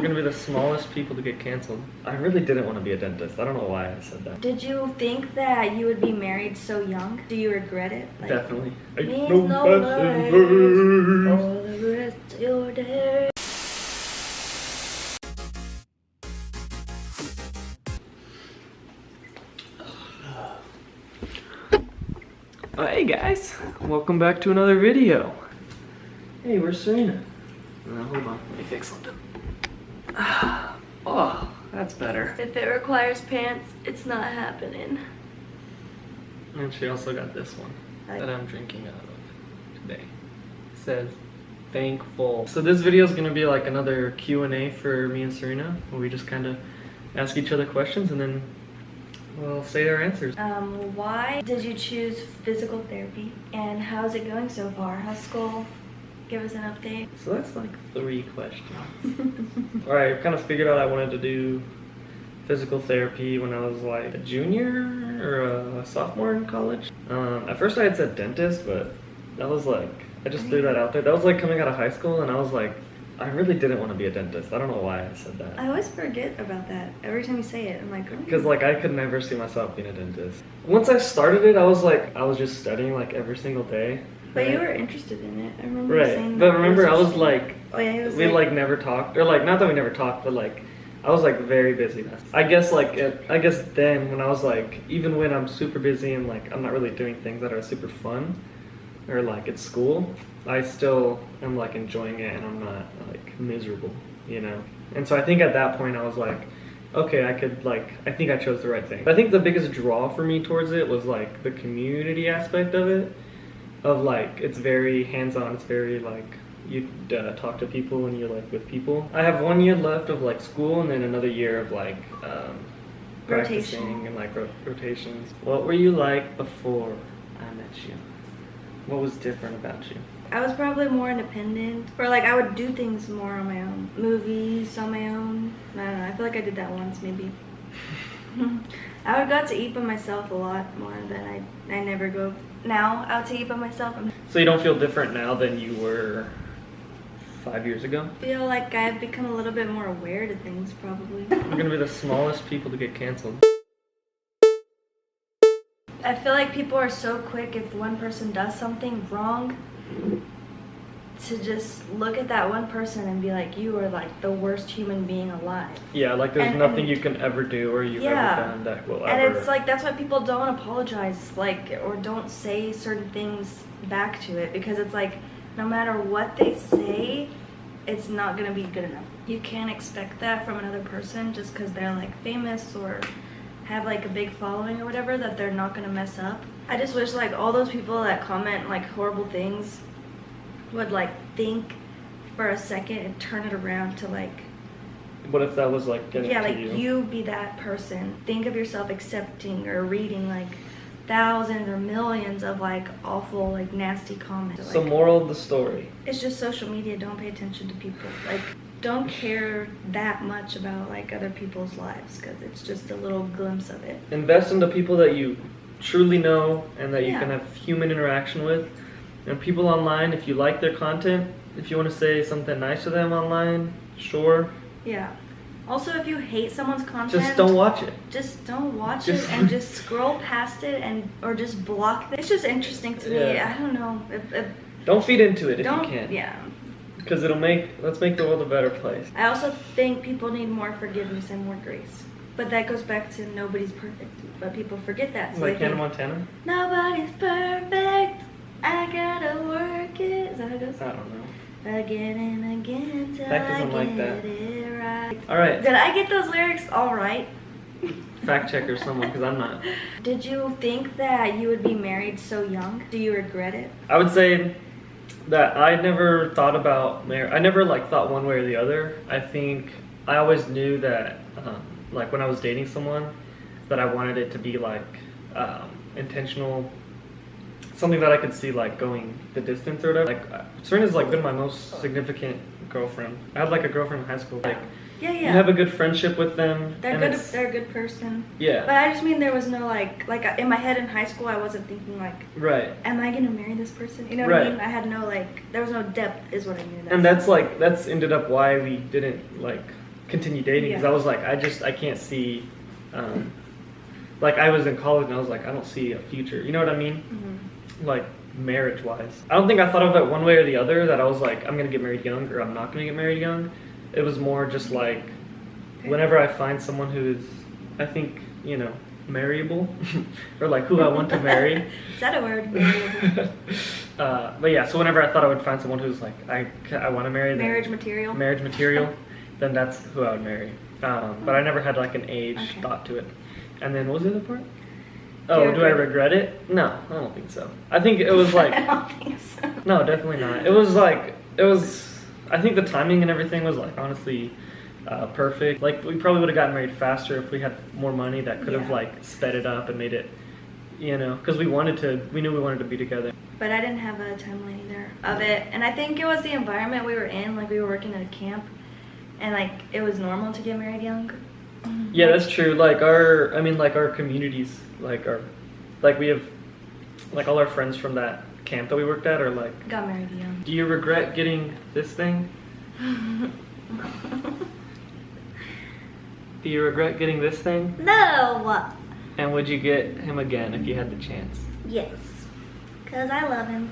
We're gonna be the smallest people to get canceled. I really didn't want to be a dentist. I don't know why I said that. Did you think that you would be married so young? Do you regret it? Like, Definitely. means no words for the rest of your day. Hey guys, welcome back to another video. Hey, where's Serena? Hold on, let me fix something. Oh, that's better. If it requires pants, it's not happening. And she also got this one that I'm drinking out of today. It says, thankful. So this video is gonna be like another Q&A for me and Serena, where we just kind of ask each other questions and then we'll say our answers. Why did you choose physical therapy? And how's it going so far? How's school? Give us an update. So that's like 3 questions. Alright, I kind of figured out I wanted to do physical therapy when I was like a junior or a sophomore in college. At first I had said dentist, but that was like, I just threw that out there. That was like coming out of high school and I was like, I really didn't want to be a dentist. I don't know why I said that. I always forget about that. Every time you say it, I'm like, because like I could never see myself being a dentist. Once I started it, I was like, I was just studying like every single day. But right? you were interested in it. I remember you saying that. that. But remember, I was like, oh yeah, it was we like never talked, or like not that we never talked, but like I was like very busy. I guess like I guess then when I was like, even when I'm super busy and like I'm not really doing things that are super fun, or like at school, I still am like enjoying it and I'm not like miserable, you know? And so I think at that point I was like, okay, I could like, I think I chose the right thing. But I think the biggest draw for me towards it was like the community aspect of it, of like, it's very hands-on, it's very like, you talk to people when you're like with people. I have 1 year left of like school and then another year of like practicing and like rotations. What were you like before I met you? What was different about you? I was probably more independent, or like I would do things more on my own. Movies on my own. I don't know, I feel like I did that once maybe. I would go out to eat by myself a lot more than I never go now out to eat by myself. So you don't feel different now than you were 5 years ago? I feel like I've become a little bit more aware to things probably. We're gonna be the smallest people to get canceled. I feel like people are so quick if one person does something wrong to just look at that one person and be like, you are like the worst human being alive. Yeah, like there's nothing you can ever do or you've ever done that will ever. And it's like, that's why people don't apologize, like, or don't say certain things back to it, because it's like, no matter what they say, it's not gonna be good enough. You can't expect that from another person just because they're like famous or have like a big following or whatever, that they're not gonna mess up. I just wish like all those people that comment like horrible things would like think for a second and turn it around to like, what if that was like getting yeah, to like you be that person. Think of yourself accepting or reading like thousands or millions of like awful, like nasty comments. So moral of the story, it's just social media. Don't pay attention to people. Like, don't care that much about like other people's lives, because it's just a little glimpse of it. Invest into people that you truly know and that you can have human interaction with. And people online, if you like their content, if you want to say something nice to them online, sure. Yeah. Also, if you hate someone's content, just don't watch it. Just don't watch it and just scroll past it, and or just block it. It's just interesting to me. I don't know. Don't feed into it if you can. Yeah. Because let's make the world a better place. I also think people need more forgiveness and more grace. But that goes back to nobody's perfect. But people forget that. So like Hannah Montana? Nobody's perfect. I gotta work it. Is that how it goes? I don't know. Again and again till That doesn't I like get that. it right. Alright. Did I get those lyrics all right? Fact check or someone, because I'm not. Did you think that you would be married so young? Do you regret it? I would say that I never thought about marriage. I never like thought one way or the other. I think I always knew that like when I was dating someone, that I wanted it to be like intentional, something that I could see like going the distance or whatever. Like Serena's like been my most significant girlfriend. I had like a girlfriend in high school. Like Yeah. you have a good friendship with them. They're good. They're a good person. Yeah. But I just mean there was no like in my head in high school I wasn't thinking like, right, am I gonna marry this person? You know what I mean? I had no like, there was no depth, is what I mean. And that's ended up why we didn't like continue dating because Yeah. I was like, I can't see, like I was in college and I was like, I don't see a future. You know what I mean? Mm-hmm. Like marriage wise. I don't think I thought of it one way or the other that I was like, I'm gonna get married young or I'm not gonna get married young. It was more just like, whenever I find someone who is, I think, you know, marryable or like who I want to marry. Is that a word? Marryable? But yeah, so whenever I thought I would find someone who's like, I want to marry them, Marriage material. marriage material, then that's who I would marry. But I never had like an age Okay. thought to it. And then what was the other part? Do Oh, you do I regret regret it? No, I don't think so. I think it was like, I don't think so. no, definitely not. It was like, I think the timing and everything was like honestly perfect. Like we probably would have gotten married faster if we had more money that could have Yeah. like sped it up and made it, you know, because we knew we wanted to be together. But I didn't have a timeline either of it. And I think it was the environment we were in. Like, we were working at a camp. And, like, it was normal to get married young. Yeah, that's true. Like our communities, like we have, like all our friends from that camp that we worked at are like, Got married young. do you regret getting this thing? Do you regret getting this thing? No! And would you get him again if you had the chance? Yes. Because I love him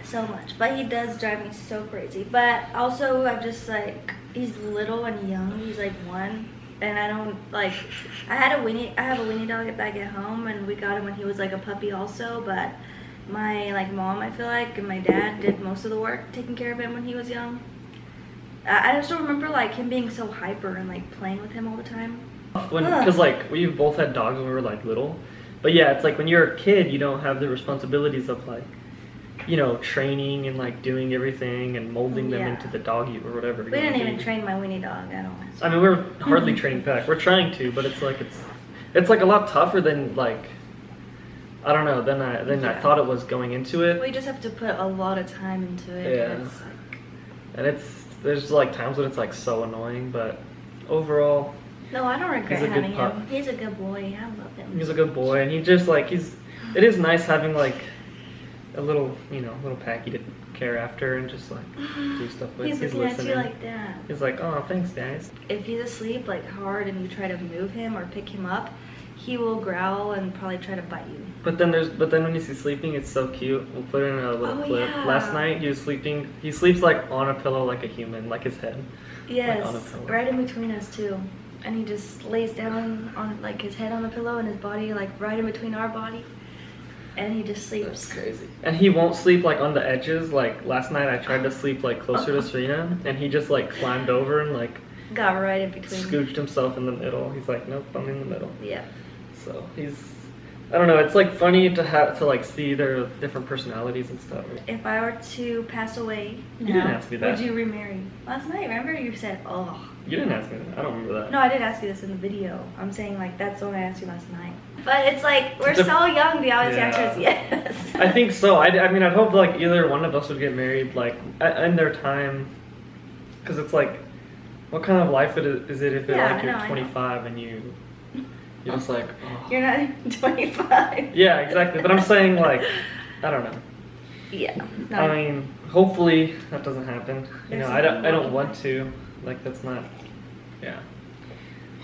so much. But he does drive me so crazy. But also, I'm just like, he's little and young. He's like 1. And I don't, like, I have a weenie dog back at home. And we got him when he was like a puppy also. But my, like, mom, I feel like, and my dad did most of the work taking care of him when he was young. I just don't remember, like, him being so hyper and, like, playing with him all the time. Because like we both had dogs when we were like little, but yeah, it's like when you're a kid, you don't have the responsibilities of like, you know, training and like doing everything and molding them Yeah. into the dog you or whatever. We didn't even train my weenie dog at all. I mean, we're hardly training back. We're trying to, but it's like it's like a lot tougher than like, I don't know. Than I Yeah. thought it was going into it. We just have to put a lot of time into it. Yeah. And it's like, And there's like times when it's like so annoying, but overall, no, I don't regret He's a good having pup. him. He's a good boy. I love him. he's a good boy, and he just like it is nice having like a little, you know, little packy to care after and just like do stuff with. He's looking at you like that. He's like, oh, thanks, guys. If he's asleep like hard and you try to move him or pick him up, he will growl and probably try to bite you. But then when he's sleeping, it's so cute. We'll put in a little Oh, clip. yeah. Last night he was sleeping. He sleeps like on a pillow like a human, like his head. Yes, on a pillow. right in between us too. And he just lays down on like his head on the pillow and his body like right in between our body. And he just sleeps. That's crazy. And he won't sleep like on the edges. Like last night I tried to sleep like closer to Serena, and he just like climbed over and like Got right in between. scooched himself in the middle. He's like, nope, I'm in the middle. Yeah. So I don't know, it's like funny to like see their different personalities and stuff. If I were to pass away You now, didn't ask me that. would you remarry? Last night, remember you said, oh. You didn't ask me that. I don't remember that. No, I did ask you this in the video. I'm saying like that's the one I asked you last night. But it's like, we're It's a- so young, the obvious Yeah. answer is yes. I think so. I mean, I'd hope like either one of us would get married like in their time, because it's like, what kind of life is it if Yeah, like you're I know. 25 and you're just like, oh. You're not even 25. Yeah, exactly. But I'm saying like, I don't know. Yeah. No, I mean, hopefully that doesn't happen. You There's know, I don't something want to. Like that's not. Yeah.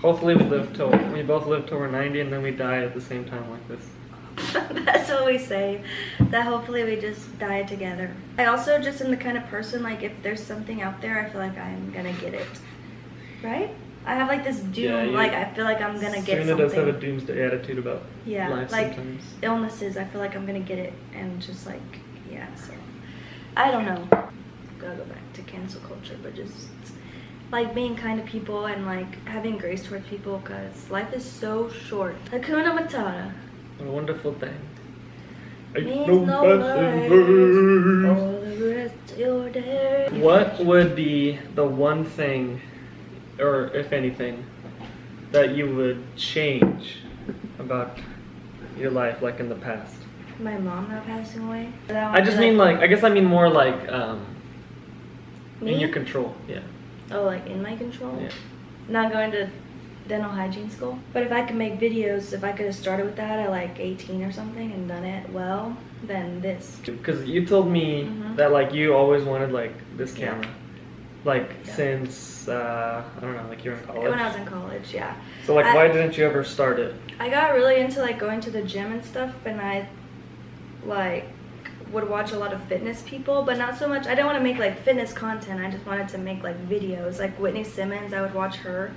Hopefully we both live till we're 90 and then we die at the same time like this. that's what we say. That hopefully we just die together. I also just am the kind of person, like, if there's something out there, I feel like I'm gonna get it. Right? I have like this doom, Yeah, like I feel like I'm gonna get Serena something. does have a doomsday attitude about Yeah, life like sometimes. illnesses, I feel like I'm gonna get it, and just like, yeah, so I don't know. Gotta go back to cancel culture, but just like being kind to people and like having grace towards people, because life is so short. Hakuna Matata What a wonderful thing. means Ain't no passing life words. for the rest of your day. What would be the one thing, or if anything, that you would change about your life, like in the past? My mom not passing away. I just mean like, I guess I mean more like me? in your control. Yeah. Oh, like in my control? Yeah. Not going to dental hygiene school. But if I could make videos, if I could have started with that at like 18 or something and done it well, then this. Because you told me Mhm. that like you always wanted like this Yeah. camera. Like Yeah. since I don't know, like you're in college. When I was in college, yeah. So like, why didn't you ever start it? I got really into like going to the gym and stuff, and I like would watch a lot of fitness people, but not so much. I didn't want to make like fitness content. I just wanted to make like videos, like Whitney Simmons. I would watch her,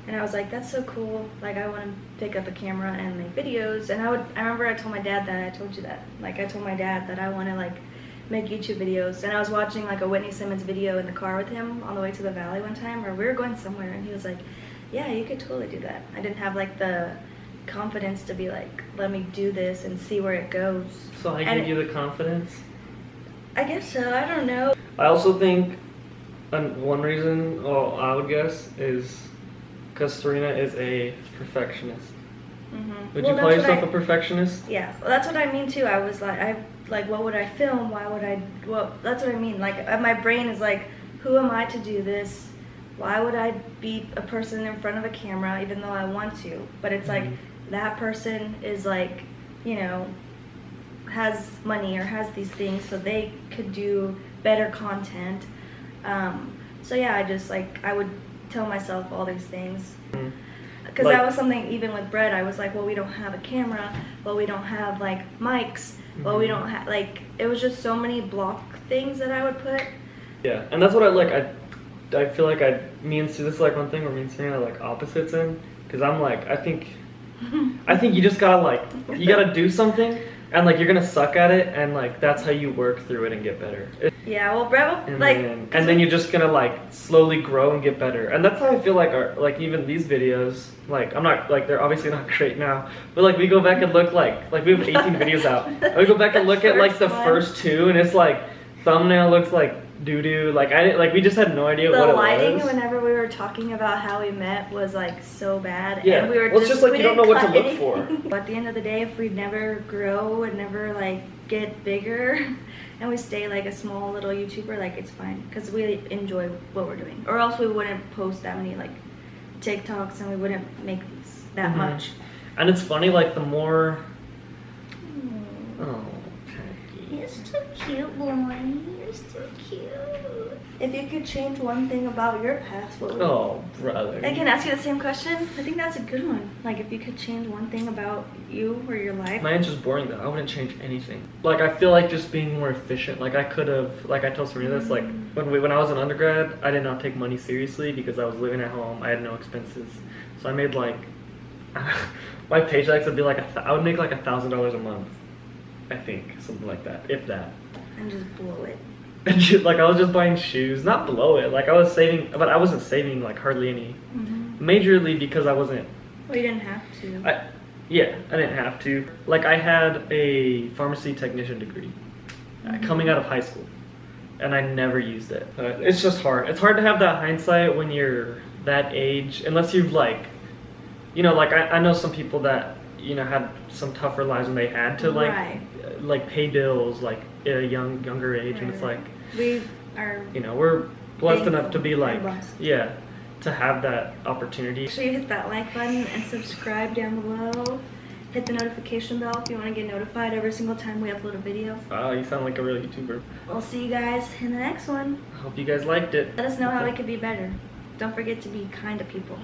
and I was like, that's so cool. Like I want to pick up a camera and make videos. And I remember I told my dad that. I told you that. Like I told my dad that I want to like make YouTube videos. And I was watching like a Whitney Simmons video in the car with him on the way to the valley one time, or we were going somewhere, and he was like, yeah, you could totally do that. I didn't have like the confidence to be like, let me do this and see where it goes. So I And give you the confidence. I guess so. I don't know. I also think one reason, I would guess, is because Serena is a perfectionist. Mm-hmm. Would you call yourself a perfectionist? Yeah, well, that's what I mean too. I was like, what would I film? Why would I? Well, that's what I mean. Like, my brain is like, who am I to do this? Why would I be a person in front of a camera even though I want to? But it's like that person is like, you know, has money or has these things, so they could do better content. So yeah, I just like I would tell myself all these things. Because Like- that was something, even with Brett, I was like, well, we don't have a camera, well, we don't have, like, mics, well, we don't have, like, it was just so many block things that I would put. Yeah, and that's what I like. I feel like me and Sue, this is like one thing where me and Serena are like opposites in, because I'm like, I think you just gotta like, you gotta do something, and like you're gonna suck at it, and like that's how you work through it and get better. Yeah, well, Brett, And like, then you're just gonna like slowly grow and get better, and that's how I feel like like even these videos, like I'm not like they're obviously not great now, but like we go back and look like we have 18 videos out, and we go back and look at like the first two, and it's like thumbnail looks like doo doo, like we just had no idea the what it lighting was. whenever we were talking about how we met was like so bad. Yeah, and we were well, it's just like we you don't know didn't what to cut look anything. for. But at the end of the day, if we never grow and never like get bigger, and we stay like a small little YouTuber, like it's fine because we enjoy what we're doing. Or else we wouldn't post that many like TikToks, and we wouldn't make these that much. And it's funny, like the more. Oh, You're so cute, boy. You're so cute. If you could change one thing about your past, what would oh, brother. I can ask you the same question. I think that's a good one. Like, if you could change one thing about you or your life. My answer's boring though. I wouldn't change anything. Like I feel like just being more efficient. Like I could have, like I told Serena this, like when I was an undergrad, I did not take money seriously because I was living at home. I had no expenses, so I made like my paychecks would be like I would make like $1,000 a month. I think something like that, if that. And just blow it. And like I was just buying shoes, not below it. Like I was saving, but I wasn't saving like hardly any. Majorly because I wasn't. Well, you didn't have to. I didn't have to. Like I had a pharmacy technician degree coming out of high school, and I never used it. It's just hard. It's hard to have that hindsight when you're that age, unless you've like, you know, like I know some people that you know had some tougher lives when they had to like like pay bills like at a younger age, and it's like we are. You know, we're blessed enough to be like blessed. To have that opportunity. Make sure you hit that like button and subscribe down below. Hit the notification bell if you want to get notified every single time we upload a video. Wow, you sound like a real YouTuber. We'll see you guys in the next one. I hope you guys liked it. Let us know how we could be better. Don't forget to be kind to people.